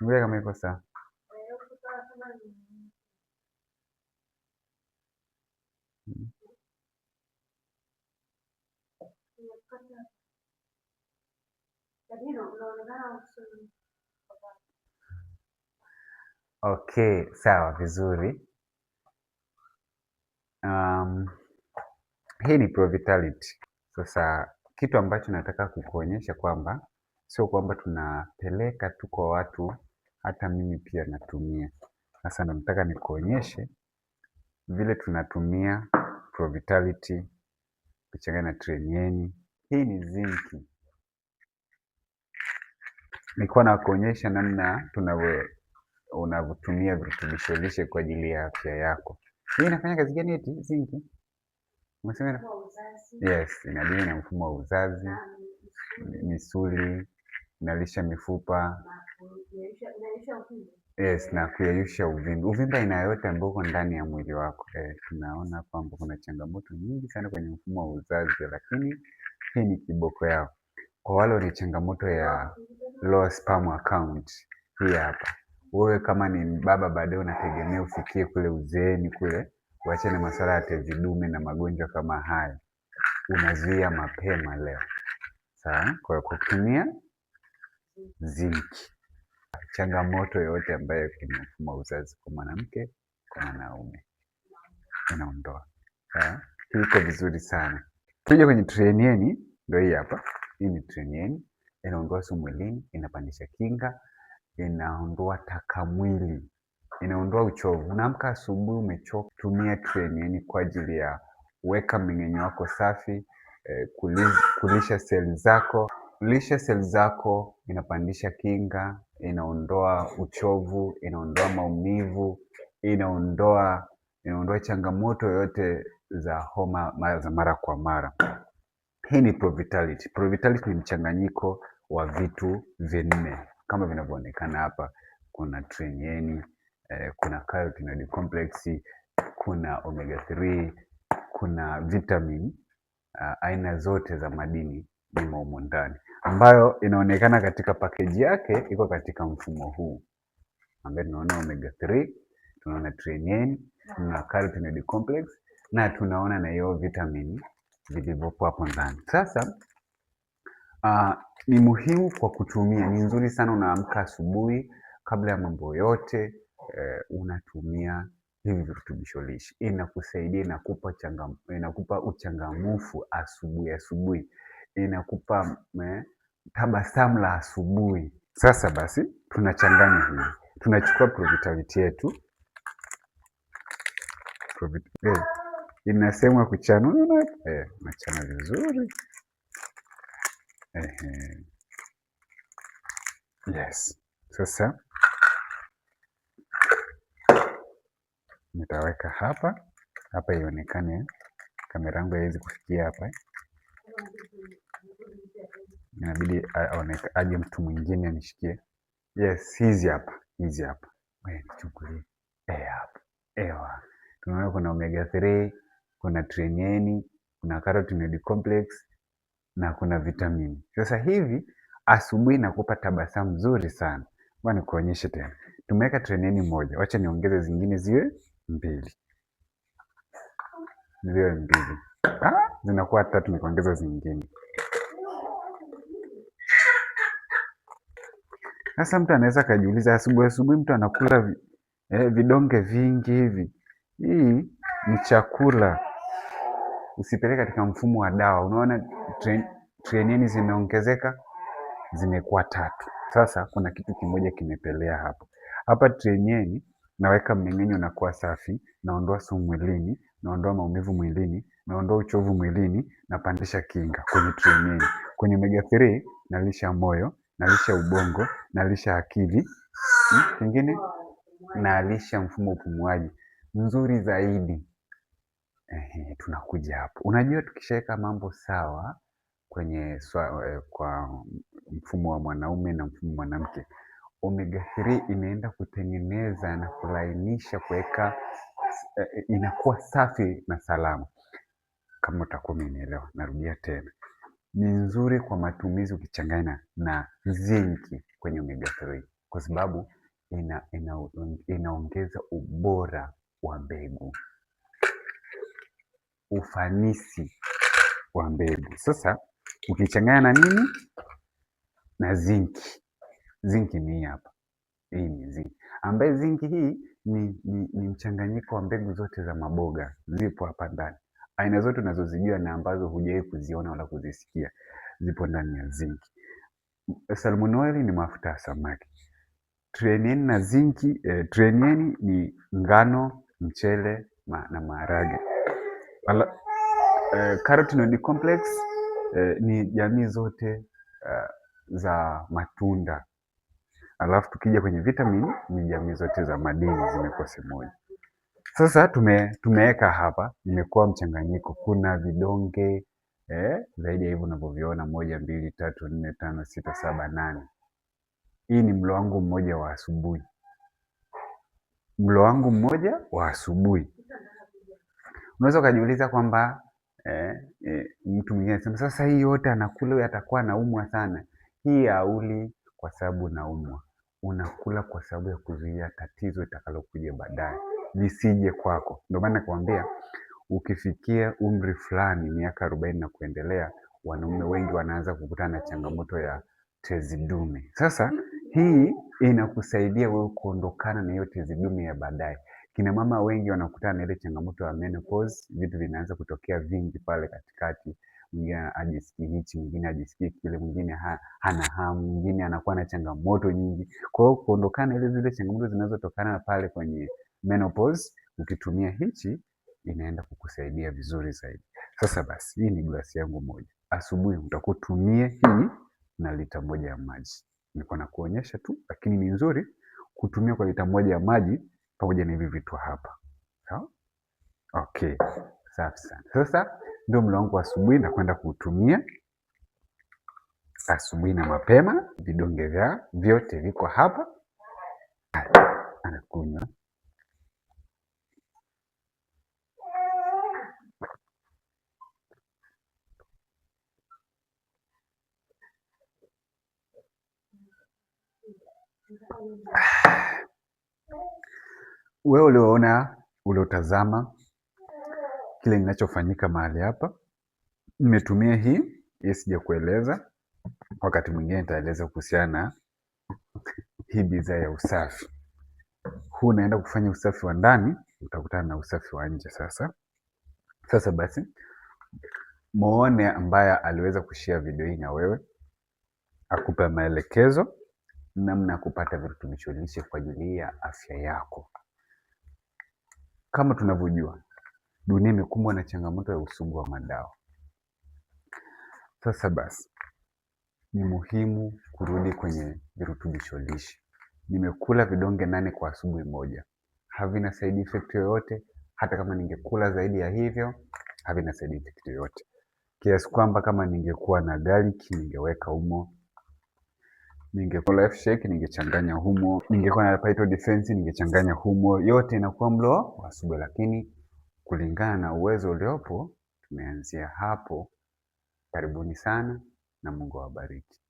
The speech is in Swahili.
Ngoja kama iko sawa. Okay, sawa vizuri. Hii ni Provitality. Sasa kitu ambacho nataka kukuonyesha kwamba sio kwamba tunapeleka tu kwa watu, hata mimi pia natumia. Sasa nataka nikuonyeshe vile tunatumia Provitality kuchanganya na Trenieni. Hii ni zinki. Nilikuwa nakuonyesha namna unavyotumia virutubisho lishe kwa ajili ya afya yako. Hii inafanya kazi gani eti zinki? Umesema yes, inadili na mfumo wa uzazi, misuli, inalisha mifupa. Yes, na kuyeyusha uvimbe. Uvimbe aina yoyote ambao uko ndani ya mwili wako. Tunaona kwamba kuna changamoto nyingi sana kwenye mfumo wa uzazi, lakini hii ni kiboko yao. Kwa wale wenye changamoto ya low sperm count, hii hapa. Wewe kama ni baba baadaye unategemea ufikie kule uzeeni kule, uache na masuala ya tezi dume na magonjwa kama haya, unazuia mapema leo. Sawa? Kwa kutumia zinki, changamoto yoyote ambayo kwenye mfumo wa uzazi kwa mwanamke, kwa mwanaume, inaondoa. Sawa? Hii iko vizuri sana. Tuje kwenye Trenieni, ndio hii hapa. Hii ni Trenieni, inaondoa sumu mwilini, inapandisha kinga, inaondoa taka mwili, inaondoa uchovu. Unaamka asubuhi umechoka, tumia Trenieni kwa ajili ya weka mmeng'enyo wako safi, kulisha seli zako. Kulisha seli zako, inapandisha kinga, inaondoa uchovu, inaondoa maumivu, inaondoa changamoto yote za homa za mara kwa mara. Hii ni Provitality. Provitality ni mchanganyiko wa vitu vinne kama vinavyoonekana hapa. Kuna Trenieni, kuna carotenoid complex, kuna omega 3, kuna vitamin, aina zote za madini zimo humo ndani, ambayo inaonekana katika pakeji yake iko katika mfumo huu, ambayo tunaona omega 3, tunaona Trenieni, tuna carotenoid complex na tunaona na hiyo vitamin vilivyopo hapo ndani. Sasa ni muhimu kwa kutumia, ni nzuri sana. Unaamka asubuhi kabla ya mambo yote, unatumia hivi virutubisho lishe. Inakusaidia, inakupa uchangamfu asubuhi, inakupa tabasamu la asubuhi. Sasa basi tunachanganya hivi, tunachukua Provitality yetu, inasemwa kuchanua, unachana vizuri. Yes. Sasa nitaweka hapa ionekane, kamera yangu haiwezi kufikia hapa. Inabidi aje mtu mwingine anishikie. Yes, hizi hapa. Nichukulie. Hapa. Ewa. Tunaona kuna omega 3, kuna Trenieni, kuna carotenoid complex na kuna vitamini. Sasa hivi asubuhi nakupa tabasamu nzuri sana. Bwana nikuonyeshe tena. Tumeweka Trenieni moja. Wacha niongeze zingine ziwe 2. Zinakuwa 3 nikuongeza zingine. Sasa mtu anaweza kajiuliza, asubuhi mtu anakula vidonge vingi hivi. Hii ni chakula. Usipeleke katika mfumo wa dawa. Unaona Trenieni zimeongezeka, zimekuwa 3. Sasa kuna kitu kimoja kimepelea hapo. Hapa Trenieni naweka mmeng'enyo unakuwa safi, naondoa sumu mwilini, naondoa maumivu mwilini, naondoa uchovu mwilini, napandisha kinga kwenye Trenieni. Kwenye omega 3 nalisha moyo, nalisha ubongo, nalisha akili. Kingine nalisha mfumo upumuaji nzuri zaidi. Tunakuja hapo. Unajua tukishaweka mambo sawa kwenye kwa mfumo wa mwanaume na mfumo wa mwanamke, omega 3 inaenda kutengeneza na kulainisha, kuweka inakuwa safi na salama. Kama utakuwa umenielewa, narudia tena, ni nzuri kwa matumizi ukichanganya na zinki kwenye omega 3. kwa sababu inaongeza ubora wa mbegu, ufanisi wa mbegu. Sasa ukichanganya na nini? Na zinki. Zinki ni hapa, hii ni zinki, ambaye zinki hii ni mchanganyiko wa mbegu zote za maboga, zipo hapa ndani. Aina zote unazozijua na ambazo hujawahi kuziona wala kuzisikia zipo ndani ya zinki. Salmon oil ni mafuta ya samaki. Trenieni na zinki, trenieni ni ngano, mchele na maharage. Carotenoid complex ni jamii zote za matunda. Alafu tukija kwenye vitamini ni jamii zote za madini zimekuwa sehemu moja. Sasa tumeweka hapa, imekuwa mchanganyiko. Kuna vidonge zaidi ya hivyo unavyoviona, 1, 2, 3, 4, 5, 6, 7, 8. Hii ni mlo wangu mmoja wa asubuhi. Mlo wangu mmoja wa asubuhi. Unaweza ukajiuliza kwamba mtu mwingine anasema sasa hii yote anakula huyu atakuwa anaumwa sana. Hii hauli kwa sababu naumwa. Unakula kwa sababu ya kuzuia tatizo litakalokuja baadaye lisije kwako. Ndio maana nakwambia ukifikia umri fulani, miaka 40 na kuendelea, wanaume wengi wanaanza kukutana na changamoto ya tezi dume. Sasa hii inakusaidia wewe kuondokana na hiyo tezi dume ya baadaye. Kina mama wengi wanakutana na ile changamoto ya menopause, vitu vinaanza kutokea vingi pale katikati. Mwingine ajisikii hichi, mwingine ajisikii kile, mwingine hana hamu, mwingine anakuwa na changamoto nyingi. Kwa hiyo kuondokana ile zile changamoto zinazotokana pale kwenye menopause, ukitumia hichi inaenda kukusaidia vizuri zaidi. Sasa basi, hii ni glasi yangu moja. Asubuhi utakutumie hii na lita 1 ya maji. Niko na kuonyesha tu, lakini ni nzuri kutumia kwa lita 1 ya maji pamoja na hivi vitu hapa. Sawa? Okay. Safi sana. Sasa ndio mlo wangu wa asubuhi na kwenda kuutumia asubuhi na mapema. Vidonge vya vyote viko hapa. Anakunywa. Wewe uliotazama kile ninachofanyika mahali hapa, nimetumia hii sijakueleza. Wakati mwingine nitaeleza kuhusiana na hii bidhaa ya usafi. Huu naenda kufanya usafi wa ndani, utakutana na usafi wa nje. Sasa basi, muone ambaye aliweza kushare video hii na wewe, akupe maelekezo namna ya kupata virutubisho lishe kwa ajili ya afya yako. Kama tunavyojua, dunia imekumbwa na changamoto ya usugu wa madawa. Sasa basi, ni muhimu kurudi kwenye virutubisho lishe. Nimekula vidonge 8 kwa asubuhi moja. Havina side effect yoyote. Hata kama ningekula zaidi ya hivyo, havina side effect yoyote. Kiasi kwamba kama ningekuwa na garlic ningeweka humo, ningekuwa life shake ningechanganya humo, ningekuwa na Phyto Defense ningechanganya humo. Yote inakuwa mlo wa asubuhi, lakini kulingana na uwezo uliopo tumeanzia hapo. Karibuni sana na Mungu awabariki.